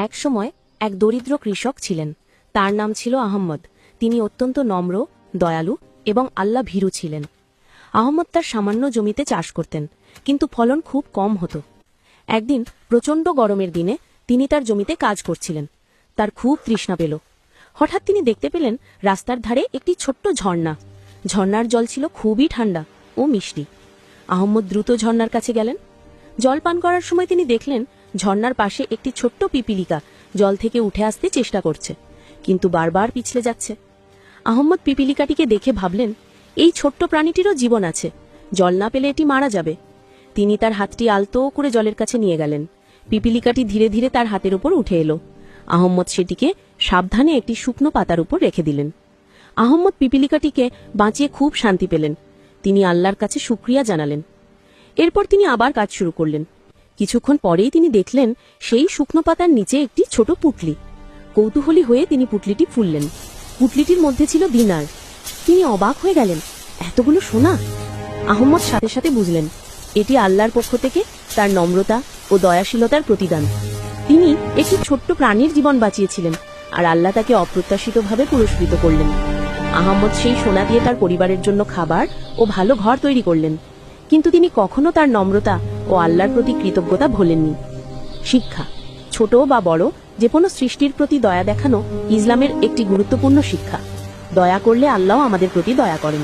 এক সময় এক দরিদ্র কৃষক ছিলেন। তার নাম ছিল আহম্মদ। তিনি অত্যন্ত নম্র, দয়ালু এবং আল্লাহ ভীরু ছিলেন। আহম্মদ তার সামান্য জমিতে চাষ করতেন, কিন্তু ফলন খুব কম হতো। একদিন প্রচণ্ড গরমের দিনে তিনি তার জমিতে কাজ করছিলেন। তার খুব তৃষ্ণা পেল। হঠাৎ তিনি দেখতে পেলেন রাস্তার ধারে একটি ছোট্ট ঝর্ণা। ঝর্ণার জল ছিল খুবই ঠান্ডা ও মিষ্টি। আহম্মদ দ্রুত ঝর্ণার কাছে গেলেন। জল পান করার সময় তিনি দেখলেন ঝর্ণার পাশে একটি ছোট্ট পিপিলিকা জল থেকে উঠে আসতে চেষ্টা করছে, কিন্তু বারবার পিছলে যাচ্ছে। আহম্মদ পিপিলিকাটিকে দেখে ভাবলেন, এই ছোট্ট প্রাণীটিরও জীবন আছে, জল না পেলে এটি মারা যাবে। তিনি তার হাতটি আলতো করে জলের কাছে নিয়ে গেলেন। পিপিলিকাটি ধীরে ধীরে তার হাতের উপর উঠে এলো। আহম্মদ সেটিকে সাবধানে একটি শুকনো পাতার উপর রেখে দিলেন। আহম্মদ পিপিলিকাটিকে বাঁচিয়ে খুব শান্তি পেলেন। তিনি আল্লাহর কাছে শুকরিয়া জানালেন। এরপর তিনি আবার কাজ শুরু করলেন। কিছুক্ষণ পরেই তিনি দেখলেন সেই শুকনো পাতার নিচে একটি ছোট পুঁটলি। কৌতূহলী হয়ে তিনি পুঁটলিটি খুললেন। পুঁটলিটির মধ্যে ছিল দিনার। তিনি অবাক হয়ে গেলেন, এতগুলো সোনা! আহম্মদ সাথে সাথে বুঝলেন এটি আল্লাহর পক্ষ থেকে তার নম্রতা ও দয়াশীলতার প্রতিদান। তিনি একটি ছোট্ট প্রাণীর জীবন বাঁচিয়েছিলেন, আর আল্লাহ তাকে অপ্রত্যাশিতভাবে পুরস্কৃত করলেন। আহম্মদ সেই সোনা দিয়ে তার পরিবারের জন্য খাবার ও ভালো ঘর তৈরি করলেন, কিন্তু তিনি কখনো তার নম্রতা ও আল্লাহর প্রতি কৃতজ্ঞতা ভোলেননি। শিক্ষা: ছোট বা বড় যে কোনো সৃষ্টির প্রতি দয়া দেখানো ইসলামের একটি গুরুত্বপূর্ণ শিক্ষা। দয়া করলে আল্লাহ আমাদের প্রতি দয়া করেন।